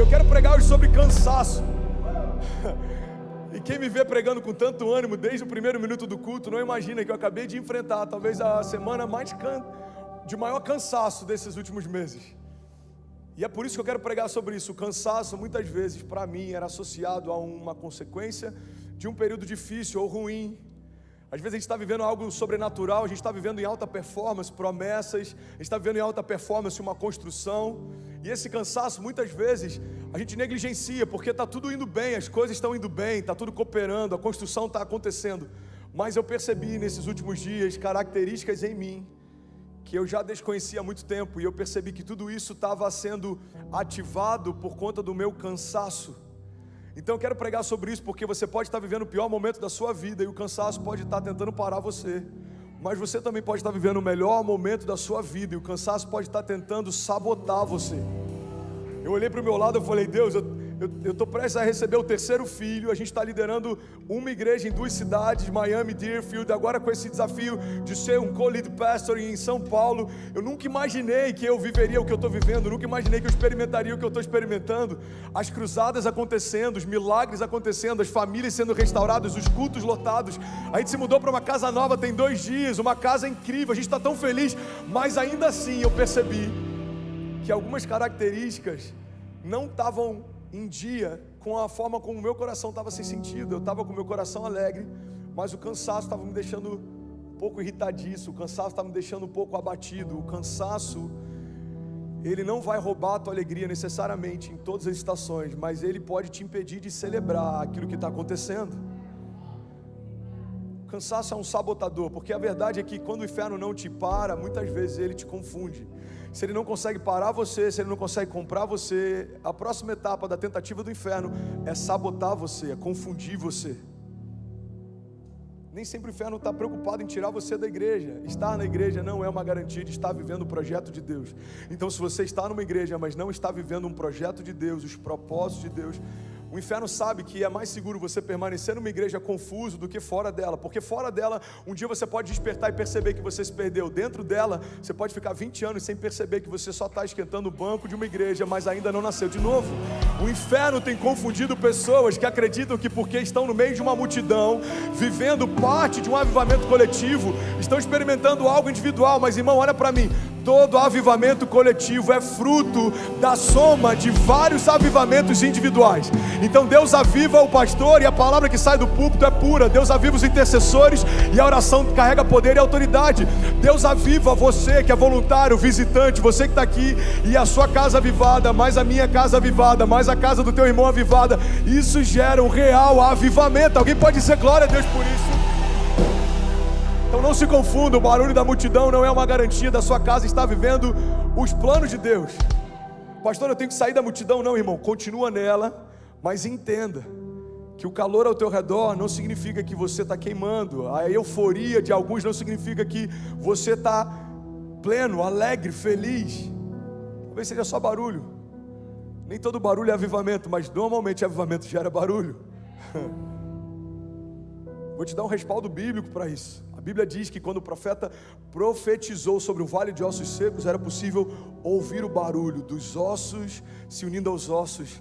Eu quero pregar hoje sobre cansaço. E quem me vê pregando com tanto ânimo desde o primeiro minuto do culto, não imagina que eu acabei de enfrentar talvez a semana de maior cansaço desses últimos meses. E é por isso que eu quero pregar sobre isso. O cansaço muitas vezes para mim era associado a uma consequência de um período difícil ou ruim. Às vezes a gente está vivendo algo sobrenatural, a gente está vivendo em alta performance, promessas, a gente está vivendo em alta performance uma construção, e esse cansaço muitas vezes a gente negligencia, porque está tudo indo bem, as coisas estão indo bem, está tudo cooperando, a construção está acontecendo, mas eu percebi nesses últimos dias características em mim, que eu já desconhecia há muito tempo, e eu percebi que tudo isso estava sendo ativado por conta do meu cansaço. Então eu quero pregar sobre isso, porque você pode estar vivendo o pior momento da sua vida e o cansaço pode estar tentando parar você, mas você também pode estar vivendo o melhor momento da sua vida e o cansaço pode estar tentando sabotar você. Eu olhei para o meu lado e falei: Deus, eu estou prestes a receber o terceiro filho, a gente está liderando uma igreja em 2 cidades, Miami, Deerfield, agora com esse desafio de ser um co-lead pastor em São Paulo. Eu nunca imaginei que eu viveria o que eu estou vivendo, nunca imaginei que eu experimentaria o que eu estou experimentando, as cruzadas acontecendo, os milagres acontecendo, as famílias sendo restauradas, os cultos lotados. A gente se mudou para uma casa nova tem 2 dias, uma casa incrível, a gente está tão feliz, mas ainda assim eu percebi que algumas características não estavam em dia com a forma como o meu coração estava sem sentido. Eu estava com o meu coração alegre, mas o cansaço estava me deixando um pouco irritadiço, o cansaço estava me deixando um pouco abatido. O cansaço, ele não vai roubar a tua alegria necessariamente em todas as estações, mas ele pode te impedir de celebrar aquilo que está acontecendo. O cansaço é um sabotador, porque a verdade é que quando o inferno não te para, muitas vezes ele te confunde. Se ele não consegue parar você, se ele não consegue comprar você, a próxima etapa da tentativa do inferno é sabotar você, é confundir você. Nem sempre o inferno está preocupado em tirar você da igreja. Estar na igreja não é uma garantia de estar vivendo o projeto de Deus. Então, se você está numa igreja, mas não está vivendo um projeto de Deus, os propósitos de Deus, o inferno sabe que é mais seguro você permanecer numa igreja confuso do que fora dela, porque fora dela, um dia você pode despertar e perceber que você se perdeu. Dentro dela, você pode ficar 20 anos sem perceber que você só está esquentando o banco de uma igreja, mas ainda não nasceu de novo. O inferno tem confundido pessoas que acreditam que porque estão no meio de uma multidão, vivendo parte de um avivamento coletivo, estão experimentando algo individual. Mas irmão, olha para mim, todo avivamento coletivo é fruto da soma de vários avivamentos individuais. Então Deus aviva o pastor e a palavra que sai do púlpito é pura. Deus aviva os intercessores e a oração carrega poder e autoridade. Deus aviva você que é voluntário, visitante, você que está aqui e a sua casa avivada, mais a minha casa avivada, mais a casa do teu irmão avivada. Isso gera um real avivamento. Alguém pode dizer glória a Deus por isso? Então não se confunda, o barulho da multidão não é uma garantia da sua casa estar vivendo os planos de Deus. Pastor, eu tenho que sair da multidão. Não, irmão, continua nela, mas entenda que o calor ao teu redor não significa que você está queimando. A euforia de alguns não significa que você está pleno, alegre, feliz. Talvez seja só barulho. Nem todo barulho é avivamento, mas normalmente avivamento gera barulho. Vou te dar um respaldo bíblico para isso. A Bíblia diz que quando o profeta profetizou sobre o vale de ossos secos, era possível ouvir o barulho dos ossos se unindo aos ossos,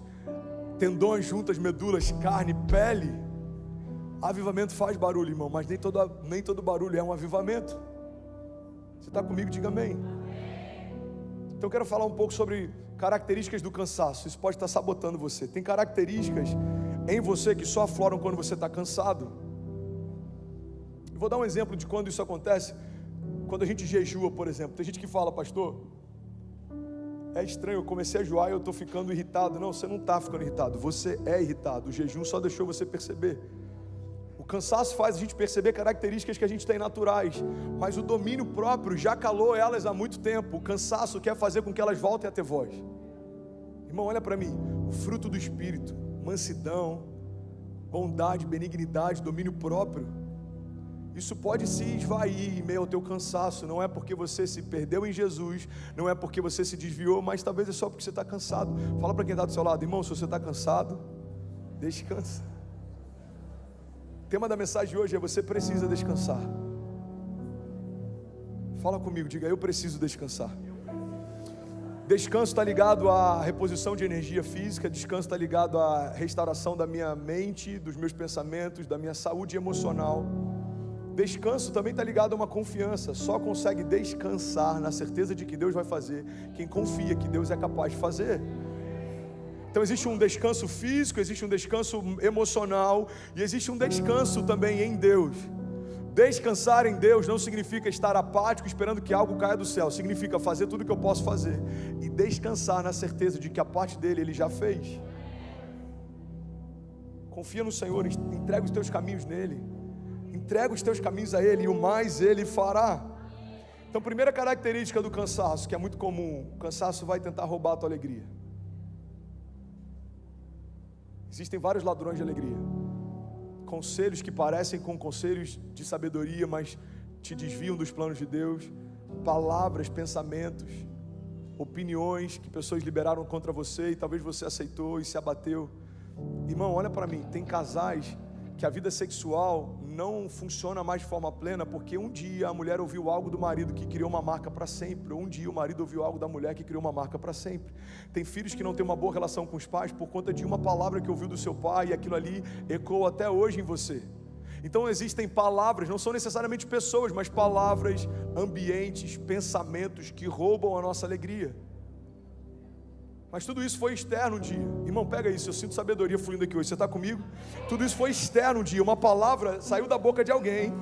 tendões juntas, medulas, carne, pele. Avivamento faz barulho, irmão, mas nem todo barulho é um avivamento. Você está comigo? Diga amém. Então eu quero falar um pouco sobre características do cansaço. Isso pode estar sabotando você. Tem características em você que só afloram quando você está cansado. Vou dar um exemplo de quando isso acontece. Quando a gente jejua, por exemplo. Tem gente que fala: pastor, é estranho, eu comecei a jejuar e eu estou ficando irritado. Não, você não está ficando irritado, você é irritado. O jejum só deixou você perceber. O cansaço faz a gente perceber características que a gente tem naturais, mas o domínio próprio já calou elas há muito tempo. O cansaço quer fazer com que elas voltem a ter voz. Irmão, olha para mim. O fruto do Espírito, mansidão, bondade, benignidade, domínio próprio, isso pode se esvair em meio ao teu cansaço. Não é porque você se perdeu em Jesus, não é porque você se desviou, mas talvez é só porque você está cansado. Fala para quem está do seu lado: irmão, se você está cansado, descansa. O tema da mensagem de hoje é: você precisa descansar. Fala comigo, diga: eu preciso descansar. Descanso está ligado à reposição de energia física, descanso está ligado à restauração da minha mente, dos meus pensamentos, da minha saúde emocional. Descanso também está ligado a uma confiança. Só consegue descansar na certeza de que Deus vai fazer quem confia que Deus é capaz de fazer. Então existe um descanso físico, existe um descanso emocional e existe um descanso também em Deus. Descansar em Deus não significa estar apático esperando que algo caia do céu. Significa fazer tudo o que eu posso fazer e descansar na certeza de que a parte dele Ele já fez. Confia no Senhor, entrega os teus caminhos nele. Entrega os teus caminhos a Ele e o mais Ele fará. Então, primeira característica do cansaço, que é muito comum: o cansaço vai tentar roubar a tua alegria. Existem vários ladrões de alegria. Conselhos que parecem com conselhos de sabedoria, mas te desviam dos planos de Deus. Palavras, pensamentos, opiniões que pessoas liberaram contra você e talvez você aceitou e se abateu. Irmão, olha para mim, tem casais que a vida sexual não funciona mais de forma plena porque um dia a mulher ouviu algo do marido que criou uma marca para sempre, ou um dia o marido ouviu algo da mulher que criou uma marca para sempre. Tem filhos que não têm uma boa relação com os pais por conta de uma palavra que ouviu do seu pai e aquilo ali ecoa até hoje em você. Então existem palavras, não são necessariamente pessoas, mas palavras, ambientes, pensamentos que roubam a nossa alegria. Mas tudo isso foi externo um dia. Irmão, pega isso, eu sinto sabedoria fluindo aqui hoje, você está comigo? Tudo isso foi externo um dia, uma palavra saiu da boca de alguém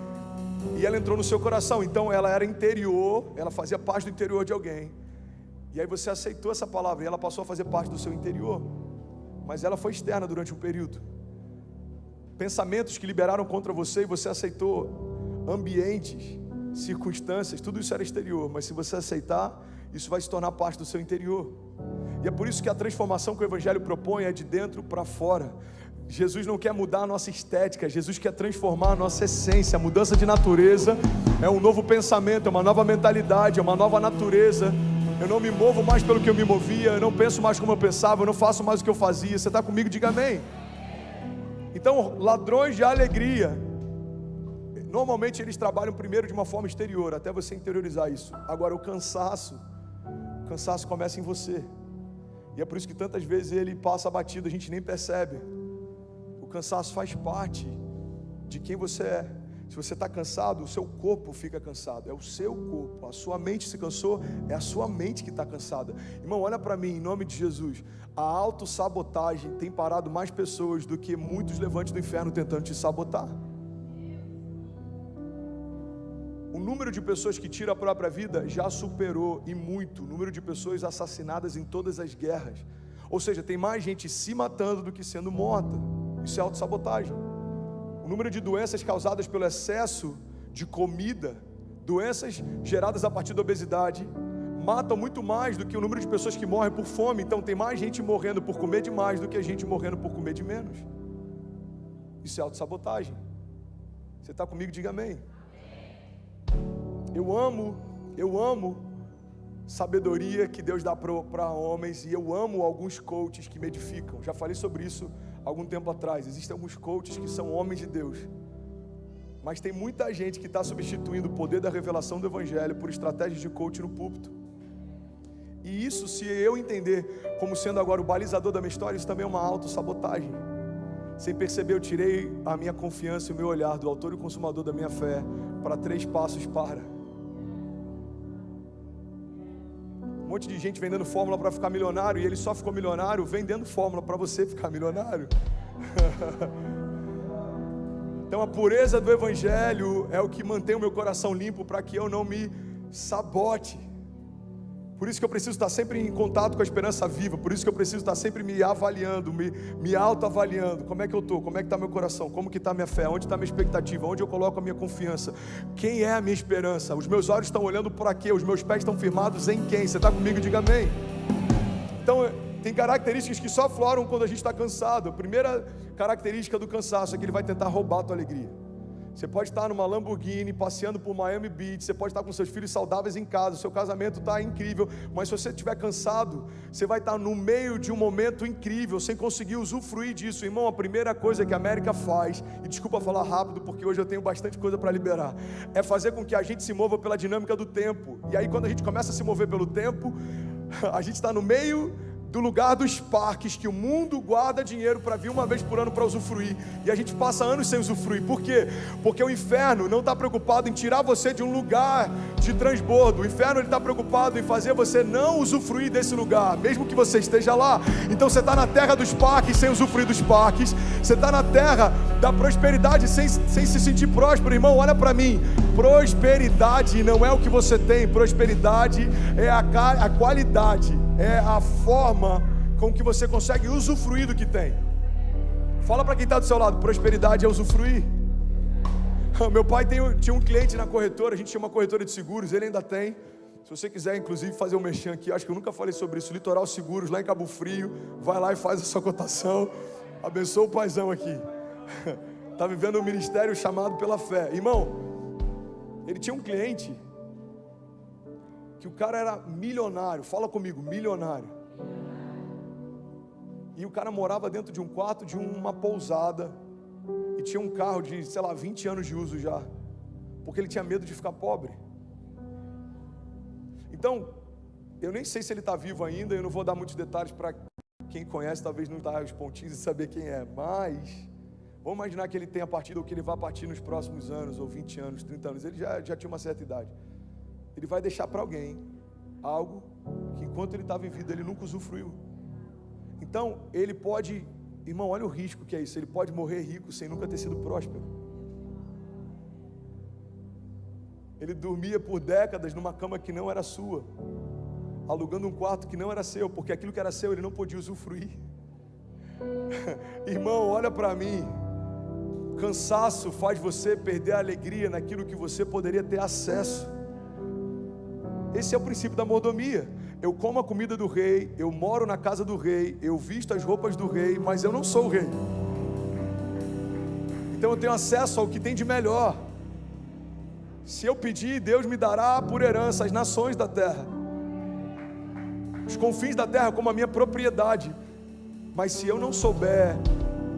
e ela entrou no seu coração. Então ela era interior, ela fazia parte do interior de alguém. E aí você aceitou essa palavra e ela passou a fazer parte do seu interior. Mas ela foi externa durante um período. Pensamentos que liberaram contra você e você aceitou. Ambientes, circunstâncias, tudo isso era exterior. Mas se você aceitar, isso vai se tornar parte do seu interior. E é por isso que a transformação que o Evangelho propõe é de dentro para fora. Jesus não quer mudar a nossa estética, Jesus quer transformar a nossa essência. A mudança de natureza é um novo pensamento, é uma nova mentalidade, é uma nova natureza. Eu não me movo mais pelo que eu me movia, eu não penso mais como eu pensava, eu não faço mais o que eu fazia. Você está comigo? Diga amém. Então, ladrões de alegria, normalmente eles trabalham primeiro de uma forma exterior, até você interiorizar isso. Agora o cansaço começa em você. E é por isso que tantas vezes ele passa batido, a gente nem percebe. O cansaço faz parte de quem você é. Se você está cansado, o seu corpo fica cansado. É o seu corpo. A sua mente se cansou, é a sua mente que está cansada. Irmão, olha para mim, em nome de Jesus. A autossabotagem tem parado mais pessoas do que muitos levantes do inferno tentando te sabotar. O número de pessoas que tiram a própria vida já superou e muito o número de pessoas assassinadas em todas as guerras. Ou seja, tem mais gente se matando do que sendo morta. Isso é autossabotagem. O número de doenças causadas pelo excesso de comida, doenças geradas a partir da obesidade, matam muito mais do que o número de pessoas que morrem por fome. Então tem mais gente morrendo por comer demais do que a gente morrendo por comer de menos. Isso é autossabotagem. Você está comigo? Diga amém. Eu amo sabedoria que Deus dá para homens, e eu amo alguns coaches que me edificam. Já falei sobre isso algum tempo atrás. Existem alguns coaches que são homens de Deus, mas tem muita gente que está substituindo o poder da revelação do Evangelho por estratégias de coach no púlpito. E isso, se eu entender como sendo agora o balizador da minha história, isso também é uma autossabotagem. Sem perceber, eu tirei a minha confiança e o meu olhar do autor e consumador da minha fé para 3 passos para. Um monte de gente vendendo fórmula para ficar milionário, e ele só ficou milionário vendendo fórmula para você ficar milionário. Então a pureza do Evangelho é o que mantém o meu coração limpo para que eu não me sabote. Por isso que eu preciso estar sempre em contato com a esperança viva. Por isso que eu preciso estar sempre me avaliando, me autoavaliando. Como é que eu estou? Como é que está meu coração? Como que está a minha fé? Onde está a minha expectativa? Onde eu coloco a minha confiança? Quem é a minha esperança? Os meus olhos estão olhando para quê? Os meus pés estão firmados em quem? Você está comigo? Diga amém. Então tem características que só afloram quando a gente está cansado. A primeira característica do cansaço é que ele vai tentar roubar a tua alegria. Você pode estar numa Lamborghini, passeando por Miami Beach, você pode estar com seus filhos saudáveis em casa, seu casamento está incrível, mas se você estiver cansado, você vai estar no meio de um momento incrível, sem conseguir usufruir disso. Irmão, a primeira coisa que a América faz, e desculpa falar rápido, porque hoje eu tenho bastante coisa para liberar, é fazer com que a gente se mova pela dinâmica do tempo. E aí quando a gente começa a se mover pelo tempo, A gente está no meio do lugar dos parques que o mundo guarda dinheiro para vir uma vez por ano para usufruir, e a gente passa anos sem usufruir. Por quê? Porque o inferno não está preocupado em tirar você de um lugar de transbordo. O inferno está preocupado em fazer você não usufruir desse lugar, mesmo que você esteja lá. Então você está na terra dos parques sem usufruir dos parques, você está na terra da prosperidade sem se sentir próspero. Irmão, olha para mim, prosperidade não é o que você tem, prosperidade é a qualidade, é a forma com que você consegue usufruir do que tem. Fala para quem está do seu lado, prosperidade é usufruir. Meu pai tinha um cliente na corretora, a gente tinha uma corretora de seguros, ele ainda tem. Se você quiser, inclusive, fazer um merchan aqui, acho que eu nunca falei sobre isso, Litoral Seguros, lá em Cabo Frio, vai lá e faz a sua cotação, abençoa o paizão aqui. Está vivendo um ministério chamado pela fé. Irmão, ele tinha um cliente que o cara era milionário, fala comigo, milionário. E o cara morava dentro de um quarto de uma pousada e tinha um carro de, 20 anos de uso já, porque ele tinha medo de ficar pobre. Então, eu nem sei se ele está vivo ainda, eu não vou dar muitos detalhes para quem conhece, talvez não dá os pontinhos e saber quem é, mas vamos imaginar que ele tenha partido, ou que ele vá partir nos próximos anos, ou 20 anos, 30 anos, ele já tinha uma certa idade. Ele vai deixar para alguém algo que enquanto ele estava em vida ele nunca usufruiu. Então ele pode, irmão, olha o risco que é isso, ele pode morrer rico sem nunca ter sido próspero. Ele dormia por décadas numa cama que não era sua, alugando um quarto que não era seu, porque aquilo que era seu ele não podia usufruir. Irmão, olha para mim, cansaço faz você perder a alegria naquilo que você poderia ter acesso. Esse é o princípio da mordomia. Eu como a comida do rei, eu moro na casa do rei, eu visto as roupas do rei, mas eu não sou o rei. Então eu tenho acesso ao que tem de melhor. Se eu pedir, Deus me dará por herança as nações da terra, os confins da terra como a minha propriedade. Mas se eu não souber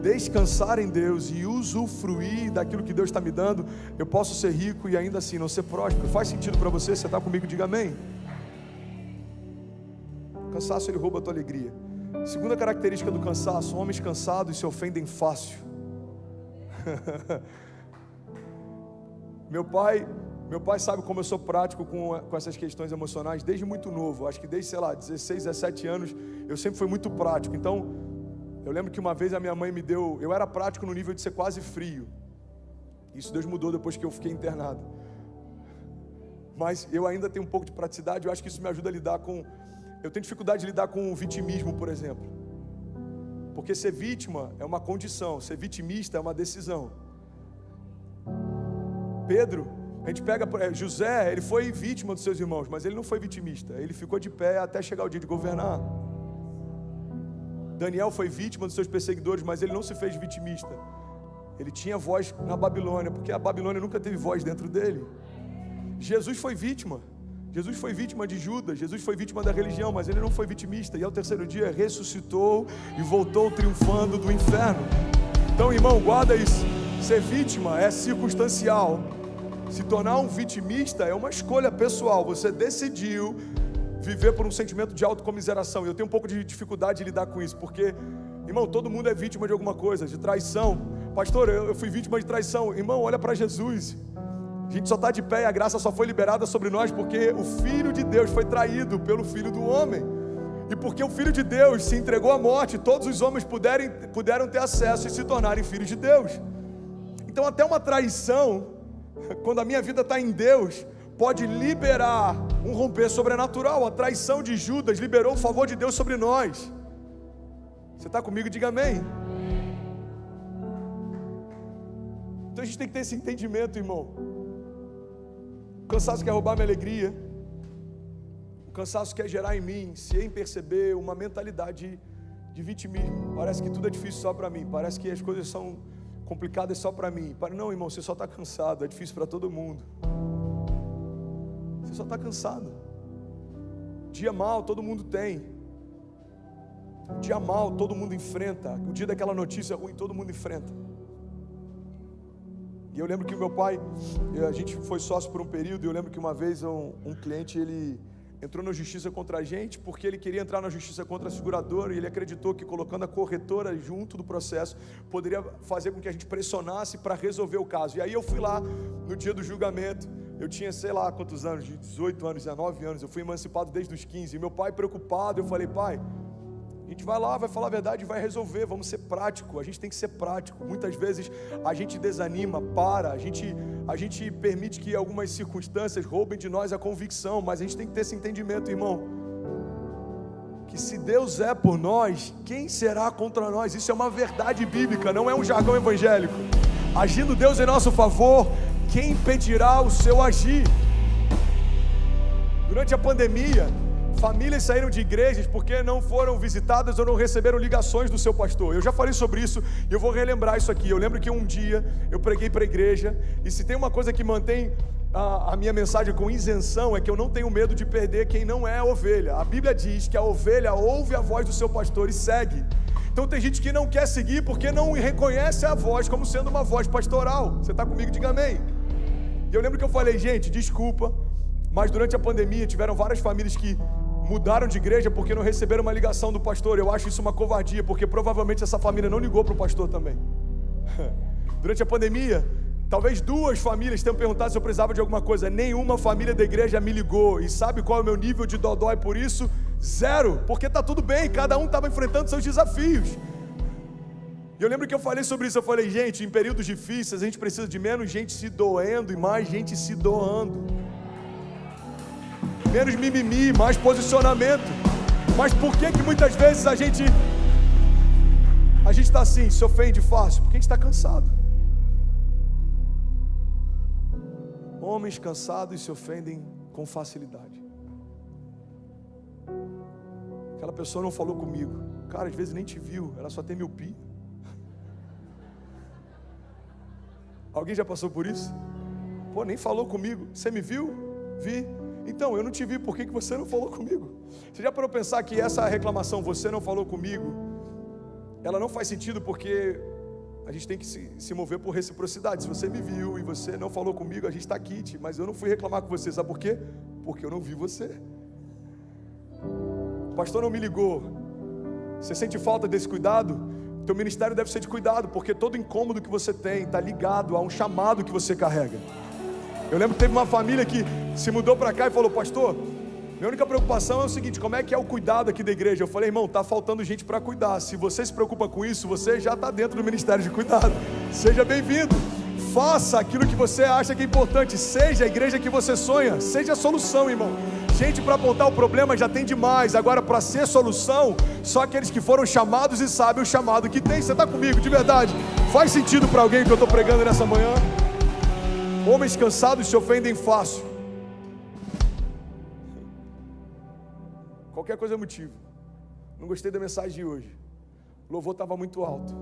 descansar em Deus e usufruir daquilo que Deus está me dando, eu posso ser rico e ainda assim não ser próspero. Faz sentido para você? Você está comigo? Diga amém. O cansaço, ele rouba a tua alegria. Segunda característica do cansaço: homens cansados se ofendem fácil. Meu pai sabe como eu sou prático com essas questões emocionais desde muito novo. Acho que desde, 16, 17 anos eu sempre fui muito prático. Então eu lembro que uma vez a minha mãe me deu, eu era prático no nível de ser quase frio. Isso Deus mudou depois que eu fiquei internado. Mas eu ainda tenho um pouco de praticidade, eu acho que isso me ajuda a lidar com... Eu tenho dificuldade de lidar com o vitimismo, por exemplo. Porque ser vítima é uma condição, ser vitimista é uma decisão. Pedro, a gente pega... José, ele foi vítima dos seus irmãos, mas ele não foi vitimista. Ele ficou de pé até chegar o dia de governar. Daniel foi vítima dos seus perseguidores, mas ele não se fez vitimista. Ele tinha voz na Babilônia, porque a Babilônia nunca teve voz dentro dele. Jesus foi vítima. Jesus foi vítima de Judas, Jesus foi vítima da religião, mas ele não foi vitimista. E ao terceiro dia ressuscitou e voltou triunfando do inferno. Então, irmão, guarda isso. Ser vítima é circunstancial. Se tornar um vitimista é uma escolha pessoal. Você decidiu viver por um sentimento de autocomiseração. E eu tenho um pouco de dificuldade de lidar com isso, porque, irmão, todo mundo é vítima de alguma coisa, de traição. Pastor, eu fui vítima de traição. Irmão, olha para Jesus. A gente só está de pé e a graça só foi liberada sobre nós porque o Filho de Deus foi traído pelo Filho do homem. E porque o Filho de Deus se entregou à morte, todos os homens puderam ter acesso e se tornarem filhos de Deus. Então até uma traição, quando a minha vida está em Deus, pode liberar um romper sobrenatural. A traição de Judas liberou o favor de Deus sobre nós. Você está comigo? Diga amém. Então a gente tem que ter esse entendimento, irmão. O cansaço quer roubar minha alegria. O cansaço quer gerar em mim, se em perceber, uma mentalidade de vitimismo. Parece que tudo é difícil só para mim. Parece que as coisas são complicadas só para mim. Não, irmão, você só está cansado. É difícil para todo mundo. Você só está cansado. Dia mal todo mundo tem. Dia mal todo mundo enfrenta. O dia daquela notícia ruim todo mundo enfrenta. E eu lembro que o meu pai, a gente foi sócio por um período, e eu lembro que uma vez um cliente, ele entrou na justiça contra a gente, porque ele queria entrar na justiça contra a seguradora, e ele acreditou que colocando a corretora junto do processo, poderia fazer com que a gente pressionasse para resolver o caso. E aí eu fui lá, no dia do julgamento, eu tinha sei lá quantos anos, de 18 anos, 19 anos, eu fui emancipado desde os 15, e meu pai preocupado, eu falei: pai, a gente vai lá, vai falar a verdade e vai resolver, vamos ser prático, a gente tem que ser prático. Muitas vezes a gente desanima, a gente permite que algumas circunstâncias roubem de nós a convicção, mas a gente tem que ter esse entendimento, irmão, que se Deus é por nós, quem será contra nós? Isso é uma verdade bíblica, não é um jargão evangélico. Agindo Deus em nosso favor, quem impedirá o seu agir? Durante a pandemia, famílias saíram de igrejas porque não foram visitadas ou não receberam ligações do seu pastor. Eu já falei sobre isso e eu vou relembrar isso aqui. Eu lembro que um dia eu preguei para a igreja, e se tem uma coisa que mantém a minha mensagem com isenção, é que eu não tenho medo de perder quem não é ovelha. A Bíblia diz que a ovelha ouve a voz do seu pastor e segue. Então tem gente que não quer seguir porque não reconhece a voz como sendo uma voz pastoral. Você está comigo? Diga amém. E eu lembro que eu falei: gente, desculpa, mas durante a pandemia tiveram várias famílias que mudaram de igreja porque não receberam uma ligação do pastor. Eu acho isso uma covardia, porque provavelmente essa família não ligou para o pastor também. Durante a pandemia, talvez 2 famílias tenham perguntado se eu precisava de alguma coisa. Nenhuma família da igreja me ligou. E sabe qual é o meu nível de dodói por isso? 0, porque está tudo bem, cada um estava enfrentando seus desafios. E eu lembro que eu falei sobre isso. Eu falei: gente, em períodos difíceis a gente precisa de menos gente se doendo e mais gente se doando. Menos mimimi, mais posicionamento. Mas por que muitas vezes a gente está assim, se ofende fácil? Porque a gente está cansado. Homens cansados se ofendem com facilidade. Aquela pessoa não falou comigo. Cara, às vezes nem te viu, ela só tem miopia. Alguém já passou por isso? Pô, nem falou comigo. Você me viu? Vi. Então, eu não te vi, por que você não falou comigo? Você já parou para pensar que essa reclamação, você não falou comigo, ela não faz sentido, porque a gente tem que se mover por reciprocidade. Se você me viu e você não falou comigo, a gente está aqui, mas eu não fui reclamar com você, sabe por quê? Porque eu não vi você. O pastor não me ligou. Você sente falta desse cuidado? Teu ministério deve ser de cuidado, porque todo incômodo que você tem está ligado a um chamado que você carrega. Eu lembro que teve uma família que se mudou para cá e falou: pastor, minha única preocupação é o seguinte, como é que é o cuidado aqui da igreja? Eu falei: irmão, está faltando gente para cuidar. Se você se preocupa com isso, você já está dentro do ministério de cuidado. Seja bem-vindo. Faça aquilo que você acha que é importante. Seja a igreja que você sonha. Seja a solução, irmão. Gente para apontar o problema já tem demais. Agora, para ser solução, só aqueles que foram chamados e sabem o chamado que tem. Você está comigo, de verdade? Faz sentido para alguém que eu estou pregando nessa manhã? Homens cansados se ofendem fácil. Qualquer coisa é motivo. Não gostei da mensagem de hoje. O louvor estava muito alto.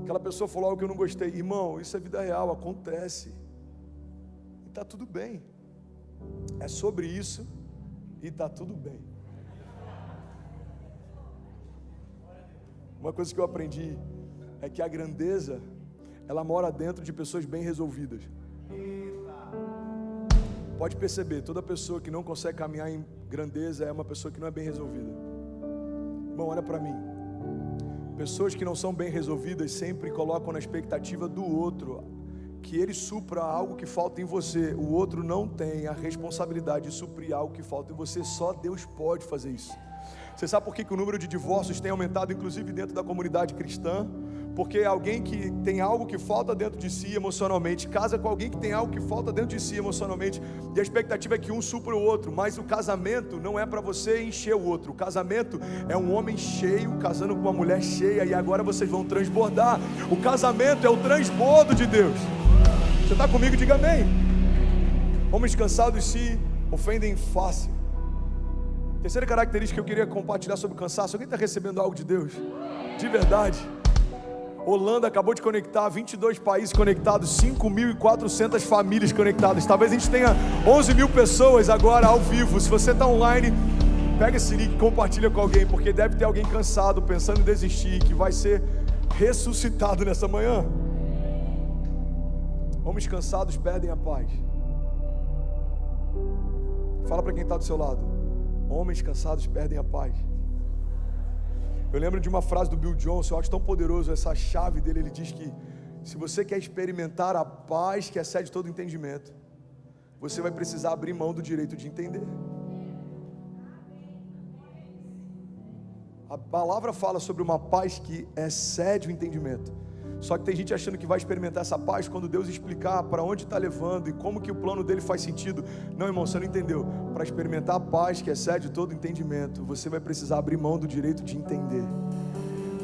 Aquela pessoa falou algo que eu não gostei. Irmão, isso é vida real, acontece. E está tudo bem. É sobre isso e está tudo bem. Uma coisa que eu aprendi é que a grandeza, ela mora dentro de pessoas bem resolvidas. Pode perceber, toda pessoa que não consegue caminhar em grandeza é uma pessoa que não é bem resolvida. Irmão, olha para mim. Pessoas que não são bem resolvidas sempre colocam na expectativa do outro que ele supra algo que falta em você. O outro não tem a responsabilidade de suprir algo que falta em você. Só Deus pode fazer isso. Você sabe por que o número de divórcios tem aumentado, inclusive dentro da comunidade cristã? Porque alguém que tem algo que falta dentro de si emocionalmente casa com alguém que tem algo que falta dentro de si emocionalmente, e a expectativa é que um supra o outro. Mas o casamento não é para você encher o outro. O casamento é um homem cheio casando com uma mulher cheia, e agora vocês vão transbordar. O casamento é o transbordo de Deus. Você está comigo? Diga amém. Homens cansados se ofendem fácil. Terceira característica que eu queria compartilhar sobre o cansaço. Alguém está recebendo algo de Deus? De verdade. Holanda acabou de conectar 22 países conectados, 5.400 famílias conectadas. Talvez a gente tenha 11 mil pessoas agora ao vivo. Se você está online, pega esse link e compartilha com alguém, porque deve ter alguém cansado, pensando em desistir, que vai ser ressuscitado nessa manhã. Homens cansados perdem a paz. Fala para quem está do seu lado: Homens cansados perdem a paz. Eu lembro de uma frase do Bill Johnson, eu acho tão poderoso essa chave dele. Ele diz que se você quer experimentar a paz que excede todo entendimento, você vai precisar abrir mão do direito de entender. A palavra fala sobre uma paz que excede o entendimento. Só que tem gente achando que vai experimentar essa paz quando Deus explicar para onde está levando e como que o plano dele faz sentido. Não, irmão, você não entendeu. Para experimentar a paz que excede todo entendimento, você vai precisar abrir mão do direito de entender.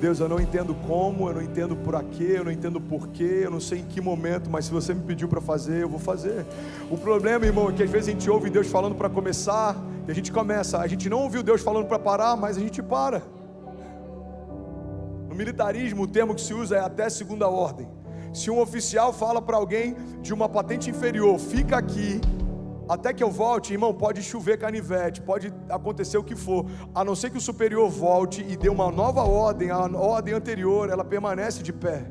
Deus, eu não entendo como, eu não entendo por quê, eu não entendo porquê, eu não sei em que momento, mas se você me pediu para fazer, eu vou fazer. O problema, irmão, é que às vezes a gente ouve Deus falando para começar, e a gente começa. A gente não ouviu Deus falando para parar, mas a gente para. No militarismo, o termo que se usa é até segunda ordem. Se um oficial fala para alguém de uma patente inferior, fica aqui até que eu volte, irmão, pode chover canivete, pode acontecer o que for, a não ser que o superior volte e dê uma nova ordem, a ordem anterior, ela permanece de pé.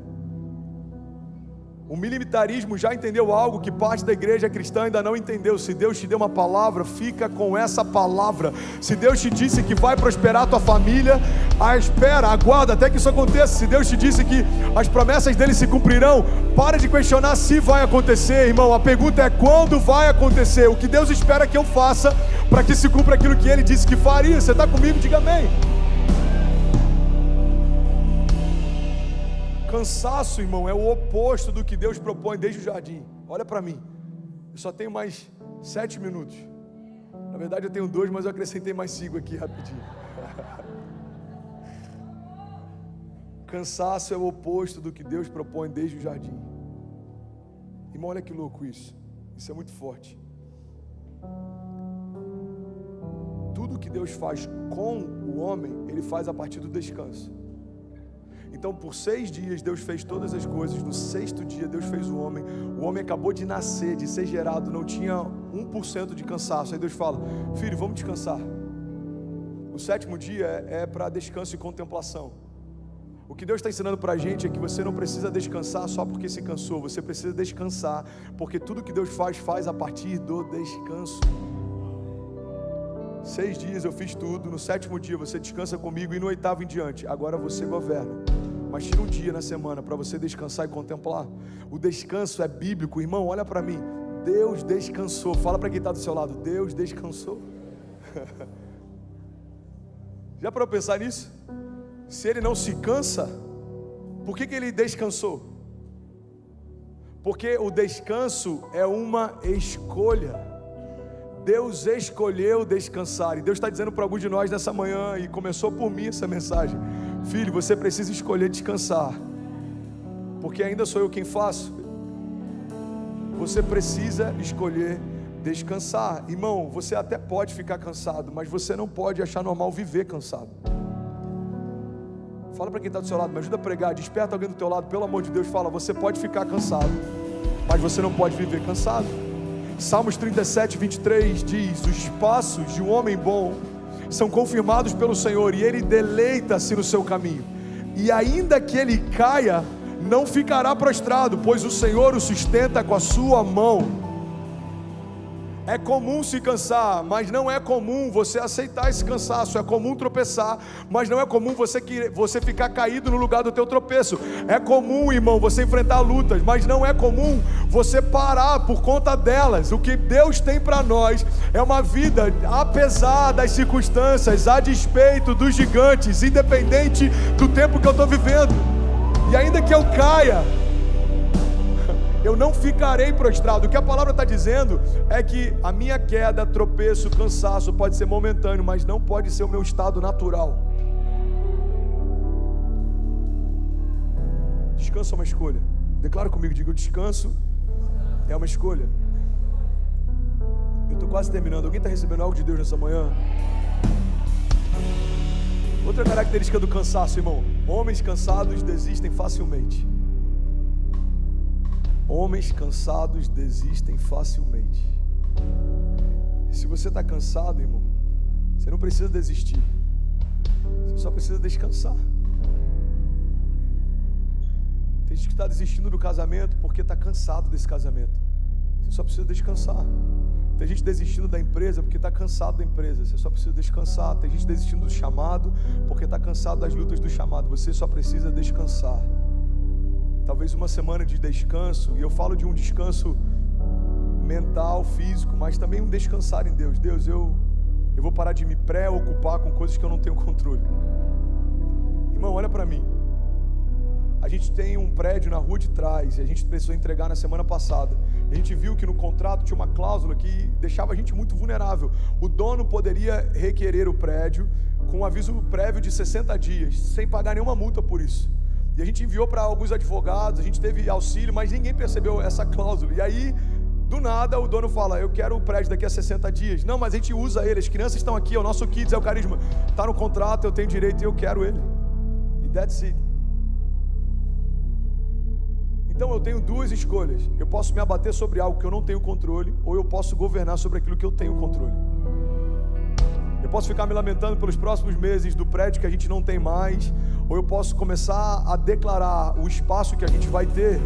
O militarismo já entendeu algo que parte da igreja cristã ainda não entendeu. Se Deus te deu uma palavra, fica com essa palavra. Se Deus te disse que vai prosperar a tua família, espera, aguarda até que isso aconteça. Se Deus te disse que as promessas dele se cumprirão, para de questionar se vai acontecer, irmão. A pergunta é quando vai acontecer. O que Deus espera que eu faça para que se cumpra aquilo que ele disse que faria. Você está comigo? Diga amém. Cansaço, irmão, é o oposto do que Deus propõe desde o jardim. Olha para mim, eu só tenho mais 7 minutos. Na verdade eu tenho 2, mas eu acrescentei mais 5 aqui rapidinho. Cansaço é o oposto do que Deus propõe desde o jardim. Irmão, olha que louco isso. Isso é muito forte. Tudo que Deus faz com o homem, Ele faz a partir do descanso. Então por 6 dias Deus fez todas as coisas. No 6º dia Deus fez o homem. O homem acabou de nascer, de ser gerado, não tinha 1% de cansaço. Aí Deus fala: filho, vamos descansar. O 7º dia é para descanso e contemplação. O que Deus está ensinando para a gente é que você não precisa descansar só porque se cansou. Você precisa descansar porque tudo que Deus faz a partir do descanso. 6 dias eu fiz tudo. No 7º dia você descansa comigo, e no 8º em diante agora você governa. Mas tira um dia na semana para você descansar e contemplar. O descanso é bíblico, irmão. Olha para mim, Deus descansou. Fala para quem está do seu lado: Deus descansou. Já parou para pensar nisso? Se Ele não se cansa, por que Ele descansou? Porque o descanso é uma escolha. Deus escolheu descansar. E Deus está dizendo para alguns de nós nessa manhã, e começou por mim essa mensagem: filho, você precisa escolher descansar, porque ainda sou eu quem faço. Você precisa escolher descansar. Irmão, você até pode ficar cansado, mas você não pode achar normal viver cansado. Fala para quem está do seu lado, me ajuda a pregar, desperta alguém do teu lado, pelo amor de Deus. Fala: você pode ficar cansado, mas você não pode viver cansado. Salmos 37, 23 diz: os passos de um homem bom são confirmados pelo Senhor, e Ele deleita-se no seu caminho. E ainda que ele caia, não ficará prostrado, pois o Senhor o sustenta com a sua mão. É comum se cansar, mas não é comum você aceitar esse cansaço. É comum tropeçar, mas não é comum você ficar caído no lugar do teu tropeço. É comum, irmão, você enfrentar lutas, mas não é comum você parar por conta delas. O que Deus tem para nós é uma vida apesar das circunstâncias, a despeito dos gigantes, independente do tempo que eu estou vivendo. E ainda que eu caia, eu não ficarei prostrado. O que a palavra está dizendo é que a minha queda, tropeço, cansaço pode ser momentâneo, mas não pode ser o meu estado natural. Descanso é uma escolha. Declara comigo, diga: o descanso é uma escolha. Eu estou quase terminando. Alguém está recebendo algo de Deus nessa manhã? Outra característica do cansaço, irmão: homens cansados desistem facilmente. Homens cansados desistem facilmente. Se você está cansado, irmão, você não precisa desistir, você só precisa descansar. Tem gente que está desistindo do casamento porque está cansado desse casamento. Você só precisa descansar. Tem gente desistindo da empresa porque está cansado da empresa. Você só precisa descansar. Tem gente desistindo do chamado porque está cansado das lutas do chamado. Você só precisa descansar. Talvez uma semana de descanso, e eu falo de um descanso mental, físico, mas também um descansar em Deus. Deus, eu vou parar de me preocupar com coisas que eu não tenho controle. Irmão, olha para mim. A gente tem um prédio na rua de trás e a gente precisou entregar na semana passada. A gente viu que no contrato tinha uma cláusula que deixava a gente muito vulnerável. O dono poderia requerer o prédio com um aviso prévio de 60 dias, sem pagar nenhuma multa por isso. E a gente enviou para alguns advogados, a gente teve auxílio, mas ninguém percebeu essa cláusula. E aí, do nada, o dono fala, eu quero o prédio daqui a 60 dias. Não, mas a gente usa ele, as crianças estão aqui, é o nosso Kids, é o Carisma. Está no contrato, eu tenho direito e eu quero ele. E that's it. Então eu tenho duas escolhas. Eu posso me abater sobre algo que eu não tenho controle, ou eu posso governar sobre aquilo que eu tenho controle. Eu posso ficar me lamentando pelos próximos meses do prédio que a gente não tem mais, ou eu posso começar a declarar o espaço que a gente vai ter.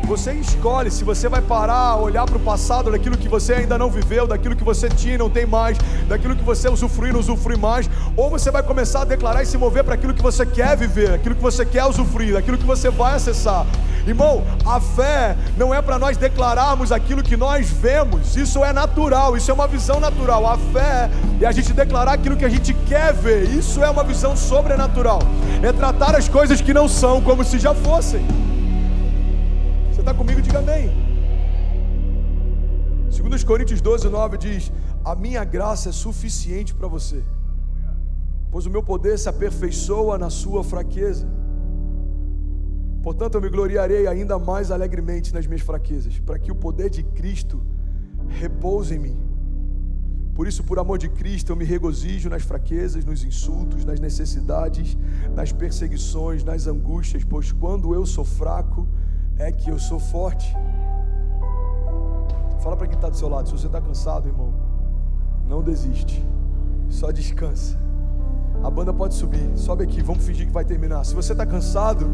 Você escolhe se você vai parar, olhar para o passado, daquilo que você ainda não viveu, daquilo que você tinha e não tem mais, daquilo que você usufrui e não usufrui mais, ou você vai começar a declarar e se mover para aquilo que você quer viver, aquilo que você quer usufruir, aquilo que você vai acessar. Irmão, a fé não é para nós declararmos aquilo que nós vemos, isso é natural, isso é uma visão natural. A fé é a gente declarar aquilo que a gente quer ver, isso é uma visão sobrenatural, é tratar as coisas que não são como se já fossem. Você está comigo? Diga amém. 2 Coríntios 12:9 diz, a minha graça é suficiente para você, pois o meu poder se aperfeiçoa na sua fraqueza. Portanto, eu me gloriarei ainda mais alegremente nas minhas fraquezas, para que o poder de Cristo repouse em mim. Por isso, por amor de Cristo, eu me regozijo nas fraquezas, nos insultos, nas necessidades, nas perseguições, nas angústias, pois quando eu sou fraco, é que eu sou forte. Fala para quem está do seu lado, se você está cansado, irmão, não desiste, só descansa. A banda pode subir, sobe aqui, vamos fingir que vai terminar. Se você está cansado,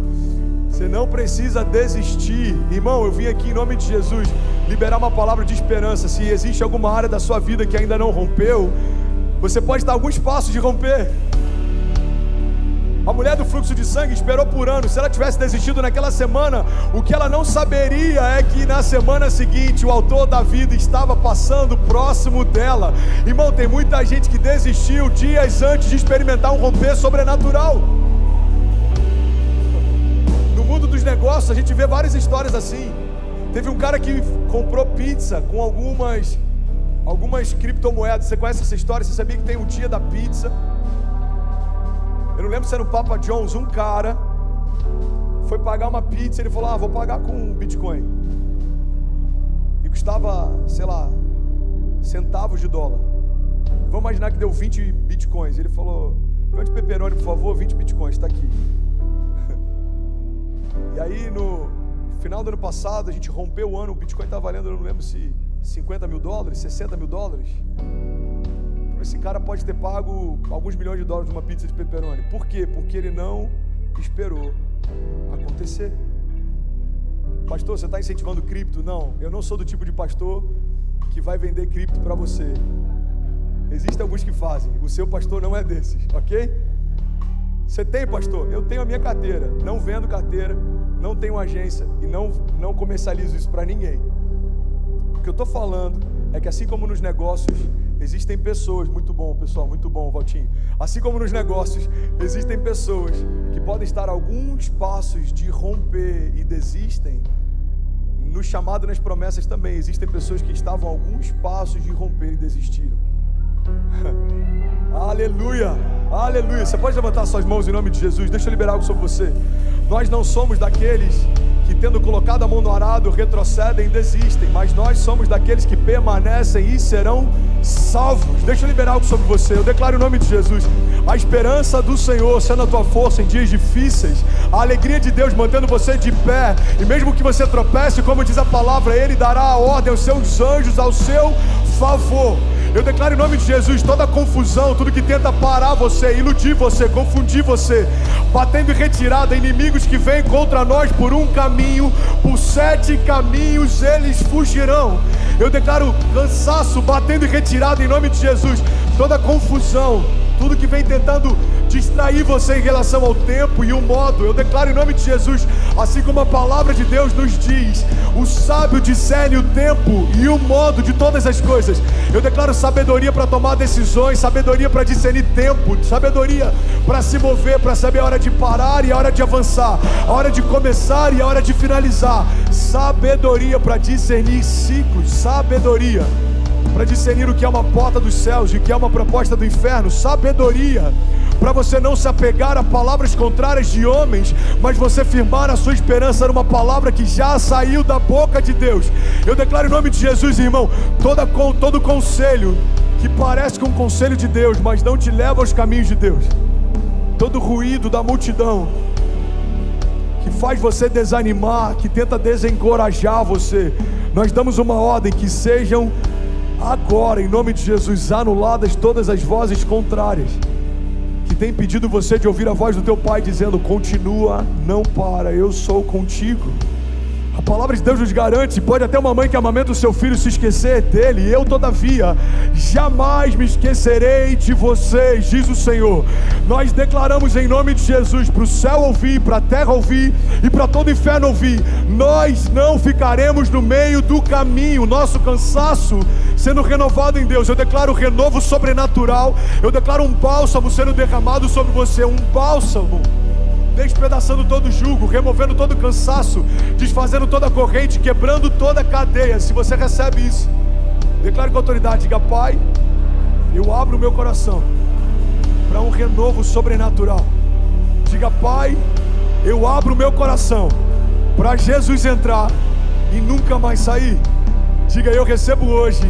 você não precisa desistir. Irmão, eu vim aqui em nome de Jesus liberar uma palavra de esperança. Se existe alguma área da sua vida que ainda não rompeu, você pode estar a alguns passos de romper. A mulher do fluxo de sangue esperou por anos. Se ela tivesse desistido naquela semana, o que ela não saberia é que na semana seguinte o autor da vida estava passando próximo dela. Irmão, tem muita gente que desistiu dias antes de experimentar um romper sobrenatural. No mundo dos negócios a gente vê várias histórias assim. Teve um cara que comprou pizza com algumas criptomoedas. Você conhece essa história? Você sabia que tem o dia da pizza? Eu não lembro se era o Papa John's, um cara foi pagar uma pizza, ele falou, vou pagar com Bitcoin. E custava, sei lá, centavos de dólar. Vamos imaginar que deu 20 Bitcoins. Ele falou, de pepperoni, por favor, 20 Bitcoins, está aqui. E aí no final do ano passado, a gente rompeu o ano, o Bitcoin está valendo, eu não lembro se $50 mil, $60 mil. Esse cara pode ter pago alguns milhões de dólares de uma pizza de pepperoni. Por quê? Porque ele não esperou acontecer. Pastor, você está incentivando cripto? Não, eu não sou do tipo de pastor que vai vender cripto para você. Existem alguns que fazem. O seu pastor não é desses, ok? Você tem, pastor? Eu tenho a minha carteira. Não vendo carteira, não tenho agência e não comercializo isso para ninguém. O que eu estou falando é que assim como nos negócios, existem pessoas, muito bom pessoal, muito bom Valtinho. Assim como nos negócios, existem pessoas que podem estar a alguns passos de romper e desistem. No chamado, nas promessas também, existem pessoas que estavam a alguns passos de romper e desistiram. Aleluia, aleluia. Você pode levantar suas mãos em nome de Jesus? Deixa eu liberar algo sobre você. Nós não somos daqueles que, tendo colocado a mão no arado, retrocedem e desistem, mas nós somos daqueles que permanecem e serão salvos. Deixa eu liberar algo sobre você. Eu declaro em nome de Jesus a esperança do Senhor sendo a tua força em dias difíceis, a alegria de Deus mantendo você de pé, e mesmo que você tropece, como diz a palavra, Ele dará a ordem aos seus anjos ao seu favor. Eu declaro em nome de Jesus toda confusão, tudo que tenta parar você, iludir você, confundir você, batendo em retirada, inimigos que vêm contra nós por um caminho, por 7 caminhos eles fugirão. Eu declaro cansaço batendo em retirada em nome de Jesus, toda confusão, tudo que vem tentando distrair você em relação ao tempo e o modo. Eu declaro em nome de Jesus, assim como a palavra de Deus nos diz, o sábio discerne o tempo e o modo de todas as coisas. Eu declaro sabedoria para tomar decisões, sabedoria para discernir tempo, sabedoria para se mover, para saber a hora de parar e a hora de avançar, a hora de começar e a hora de finalizar. Sabedoria para discernir ciclos, sabedoria para discernir o que é uma porta dos céus e o que é uma proposta do inferno, sabedoria para você não se apegar a palavras contrárias de homens, mas você firmar a sua esperança numa palavra que já saiu da boca de Deus. Eu declaro em nome de Jesus, irmão, todo conselho que parece com um conselho de Deus, mas não te leva aos caminhos de Deus, todo ruído da multidão que faz você desanimar, que tenta desencorajar você, nós damos uma ordem que sejam agora, em nome de Jesus, anuladas todas as vozes contrárias que tem impedido você de ouvir a voz do teu Pai dizendo: continua, não para, eu sou contigo. A palavra de Deus nos garante, pode até uma mãe que amamenta o seu filho se esquecer dele, eu todavia jamais me esquecerei de vocês, diz o Senhor. Nós declaramos em nome de Jesus, para o céu ouvir, para a terra ouvir e para todo o inferno ouvir, nós não ficaremos no meio do caminho, nosso cansaço sendo renovado em Deus. Eu declaro renovo sobrenatural, eu declaro um bálsamo sendo derramado sobre você, um bálsamo despedaçando todo jugo, removendo todo cansaço, desfazendo toda corrente, quebrando toda cadeia. Se você recebe isso, declare com autoridade, diga: Pai, eu abro o meu coração para um renovo sobrenatural. Diga: Pai, eu abro o meu coração para Jesus entrar e nunca mais sair. Diga: eu recebo hoje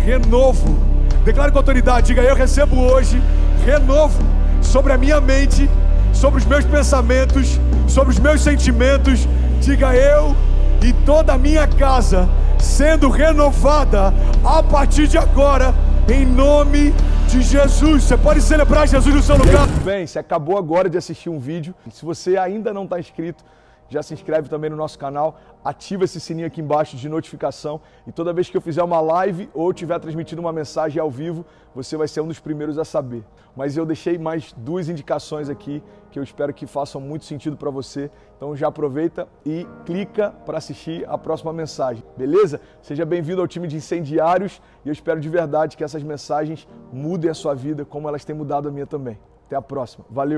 renovo. Declare com autoridade, diga: eu recebo hoje renovo sobre a minha mente, sobre os meus pensamentos, sobre os meus sentimentos. Diga: eu e toda a minha casa sendo renovada a partir de agora, em nome de Jesus. Você pode celebrar Jesus no seu lugar. Bem, você acabou agora de assistir um vídeo. Se você ainda não está inscrito, já se inscreve também no nosso canal, ativa esse sininho aqui embaixo de notificação e toda vez que eu fizer uma live ou estiver transmitindo uma mensagem ao vivo, você vai ser um dos primeiros a saber. Mas eu deixei mais 2 indicações aqui que eu espero que façam muito sentido para você, então já aproveita e clica para assistir a próxima mensagem, beleza? Seja bem-vindo ao time de incendiários e eu espero de verdade que essas mensagens mudem a sua vida como elas têm mudado a minha também. Até a próxima, valeu!